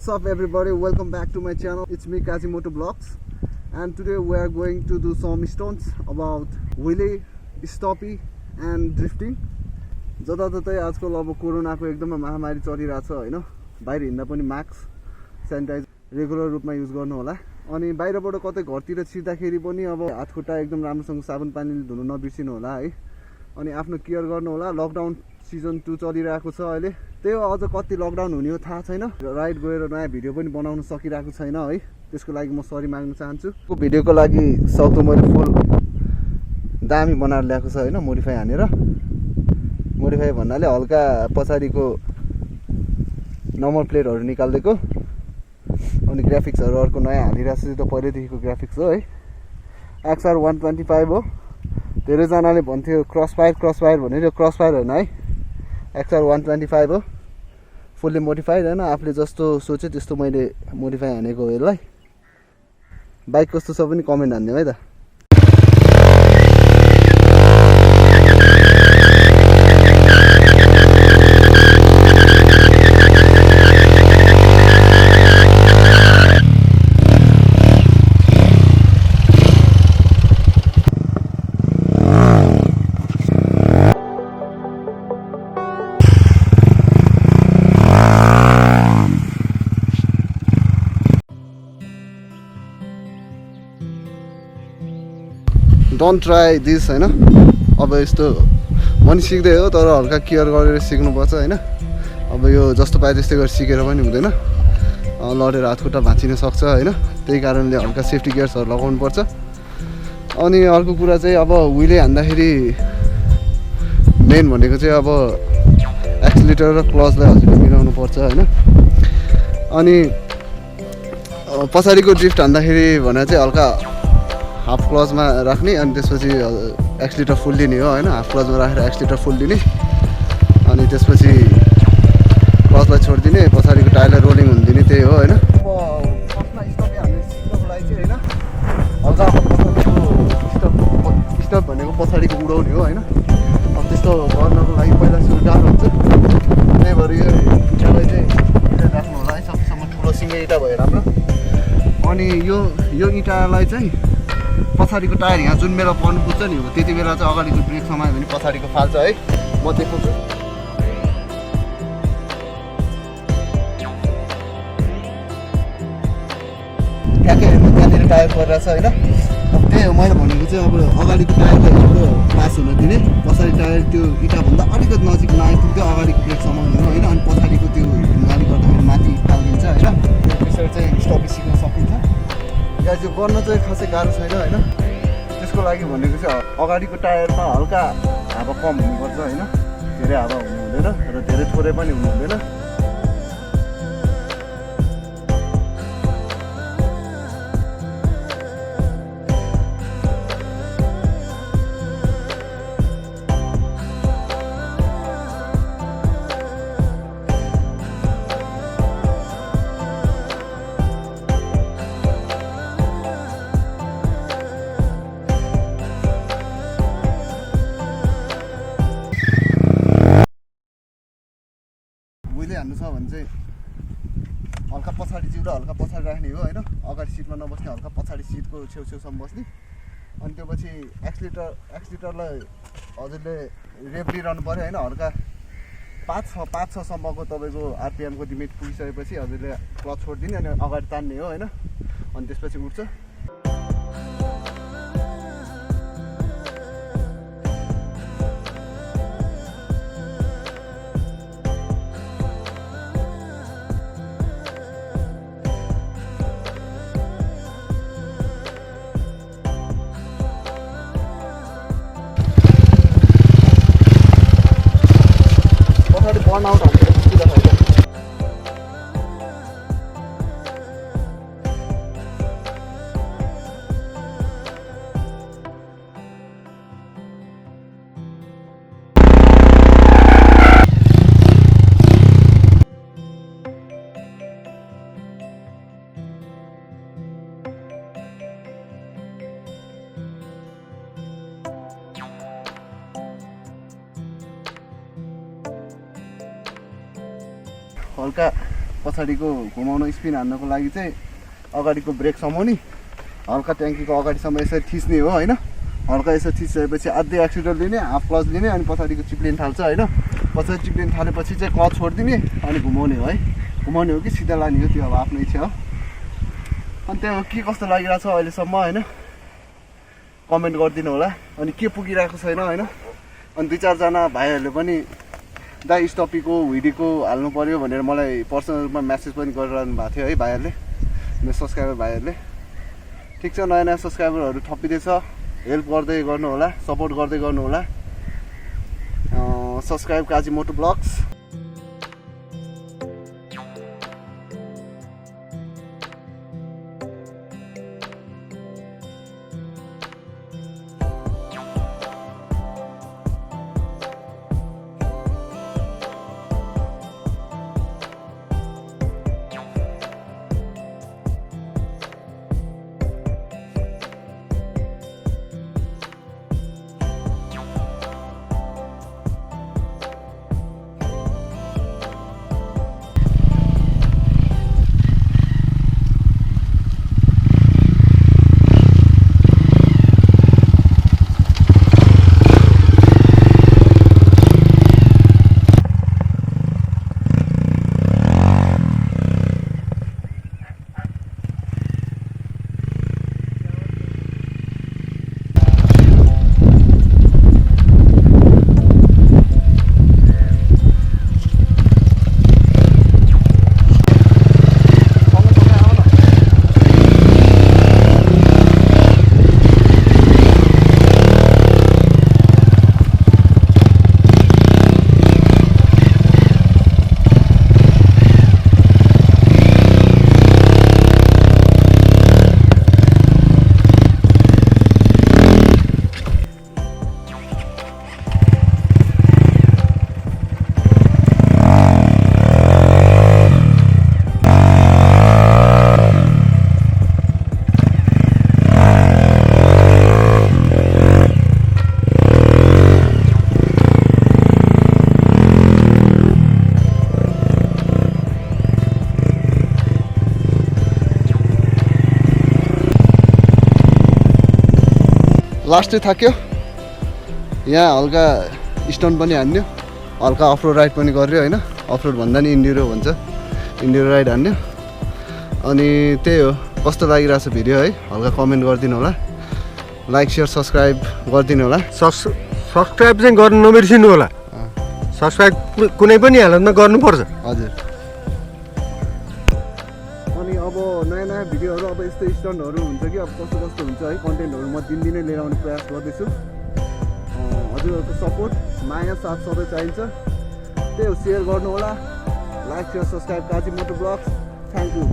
What's up everybody, welcome back to my channel. It's me Kazimoto Vlogs, and today we are going to do some stunts about wheelie, stoppie and drifting. जताततै आजकल अब कोरोनाको एकदमै महामारी चलिरहेछ हैन, बाहिर हिँड्दा पनि मास्क स्यानिटाइजर रेगुलर रूपमा युज गर्नु होला। अनि बाहिरबाट कतै घरतिर छिर्दाखेरि पनि अब हातखुट्टा एकदम राम्रोसँग साबुन पानीले धुनु नबिर्सिनु होला है। अनि आफ्नो केयर गर्नु होला। लकडाउन सिजन 2 चलिरहेको छ अहिले, त्यही हो अझ कति लकडाउन हुने हो थाहा छैन। राइड गएर नयाँ भिडियो पनि बनाउन सकिरहेको छैन है, त्यसको लागि म सरी माग्न चाहन्छु। यो भिडियोको लागि सक्दो मैले फुल दामी बनाएर ल्याएको छ हैन, मोडिफाई हानेर। मोडिफाई भन्नाले हल्का पछाडिको नम्बर प्लेटहरू निकाल्दिएको, अनि ग्राफिक्सहरू अर्को नयाँ हालिरहेको छु। त्यो पहिल्यैदेखिको ग्राफिक्स हो है, XR 125 हो। धेरैजनाले भन्थ्यो क्रसफायर भनेर, यो क्रसफायर होइन है, XR 125 हो। फुल्ली मोडिफाइड होइन, आफूले जस्तो सोचे त्यस्तो मैले मोडिफाई हानेको हो यसलाई। बाइक कस्तो छ पनि कमेन्ट हान्दिउँ है त। डोन्ट ट्राई दिस होइन। अब यस्तो पनि सिक्दै हो, तर हल्का केयर गरेर सिक्नुपर्छ होइन। अब यो जस्तो पाए त्यस्तै गरेर सिकेर पनि हुँदैन, लडेर हातखुट्टा भाँचिन सक्छ होइन। त्यही कारणले हल्का सेफ्टी गियर्सहरू लगाउनुपर्छ। अनि अर्को कुरा चाहिँ अब व्हिले हान्दाखेरि मेन भनेको चाहिँ अब एक्सिलेटर र क्लचलाई हजुरले मिलाउनु पर्छ होइन। अनि पछाडिको ड्रिफ्ट हान्दाखेरि भने चाहिँ हल्का हाफ क्लचमा राख्ने, अनि त्यसपछि एक्सिलेटर फुल दिने हो होइन। हाफ क्लचमा राखेर एक्सिलेटर फुल दिने, अनि त्यसपछि क्लचलाई छोडिदिने, पछाडिको टायरलाई रोलिङ हुन दिने, त्यही हो होइन। अब फर्स्टमा स्टप हान्ने सिक्नको लागि चाहिँ होइन, हल्का स्टप भनेको पछाडिको उडाउने हो होइन। अब त्यस्तो गर्नको लागि पहिला सुरु गाह्रो हुन्छ, त्यही भएर यो इँटालाई चाहिँ राख्नु होला है, सकेसम्म ठुलो सिङ्गे इँटा भयो राम्रो। अनि यो इँटालाई चाहिँ पछाडिको टायर यहाँ जुन बेला पर्नु पुग्छ नि हो, त्यति बेला चाहिँ अगाडिको ब्रेक समायो भने पछाडिको फाल्छ है। म देखाउँछु। ठ्याक्कै हेर्नु, त्यहाँनिर टायर परिरहेछ होइन। अब त्यही हो मैले भनेको चाहिँ, अब अगाडिको टायरलाई हाम्रो पास हुन दिने, पछाडि टायर त्यो इँटाभन्दा अलिकति नजिक नआइपुग्यो अगाडिको ब्रेक समाउनु हो होइन। अनि पछाडिको त्यो गाडी गर्दाखेरि माथि फालिदिन्छ होइन। त्यो पछाडि चाहिँ स्टपी सिक्न सकिन्छ। या त्यो गर्न चाहिँ खासै गाह्रो छैन होइन। त्यसको लागि भनेको चाहिँ अगाडिको टायरमा हल्का हावा कम हुनुपर्छ होइन, धेरै हावा हुनु हुँदैन र धेरै थोरै पनि हुनु हुँदैन। व्हिले हान्नु छ भने चाहिँ हल्का पछाडि जिउरा हल्का पछाडि राख्ने हो होइन। अगाडि सिटमा नबस्ने, हल्का पछाडि सिटको छेउछेउसम्म बस्ने। अनि त्यो पछि एक्सिलेटरलाई हजुरले रेप दिइरहनु पऱ्यो होइन। हल्का 5-6 सम्मको तपाईँको आरपिएमको लिमिट पुगिसकेपछि हजुरले क्लच छोडिदिने, अनि अगाडि तान्ने हो होइन। अनि त्यसपछि उठ्छ। बर्न आउट हुन्छ हल्का पछाडिको घुमाउन स्पिन हान्नको लागि चाहिँ अगाडिको ब्रेक समाउने हल्का ट्याङ्कीको अगाडिसम्म यसरी थिच्ने हो होइन हल्का यसो थिचिसकेपछि आधी एक्सिडल लिने हाफ क्लच लिने अनि पछाडिको चिप्लिन थाल्छ होइन पछाडि चिप्लिन थालेपछि चाहिँ क्लच छोडिदिने अनि घुमाउने हो है घुमाउने हो कि सिधा लाने हो त्यो अब आफ्नो इच्छा हो अनि त्यहाँ के कस्तो लागिरहेको छ अहिलेसम्म होइन कमेन्ट गरिदिनु होला अनि के पुगिरहेको छैन होइन अनि 2-4 जना भाइहरूले पनि दाइ स्टपीको हुइडीको हाल्नु पर्यो भनेर मलाई पर्सनल रूपमा म्यासेज पनि गरिरहनु भएको थियो है भाइहरूले मेरो सब्सक्राइबर भाइहरूले ठिक छ नयाँ नयाँ सब्सक्राइबरहरू थपिँदैछ हेल्प गर्दै गर्नु होला सपोर्ट गर्दै गर्नु होला सब्सक्राइब काजी मोटो ब्लग्स लास्टै थाक्यो यहाँ हल्का स्टोन पनि हान्यो हल्का अफरोड राइड पनि गर्यो होइन अफरोड भन्दा नि इन्ड्युरो भन्छ इन्ड्युरो राइड हान्यो अनि त्यही हो कस्तो लागिरहेछ भिडियो है हल्का कमेन्ट गरिदिनु होला लाइक सेयर सब्सक्राइब गरिदिनु होला सब्सक्राइब चाहिँ गर्नु नबिर्सिनु होला सब्सक्राइब कुनै पनि हालतमा गर्नुपर्छ हजुर अनि अब नयाँ नयाँ भिडियोहरू अब यस्तो स्टन्टहरू हुन्छ कि अब कस्तो कस्तो हुन्छ है कन्टेन्टहरू म दिनदिनै लिएर आउने प्रयास गर्दैछु हजुरहरूको सपोर्ट माया साथ सधैँ चाहिन्छ त्यही हो सेयर गर्नु होला लाइक सेयर सब्सक्राइब काजी मोटो ब्लग्स थ्याङ्क यू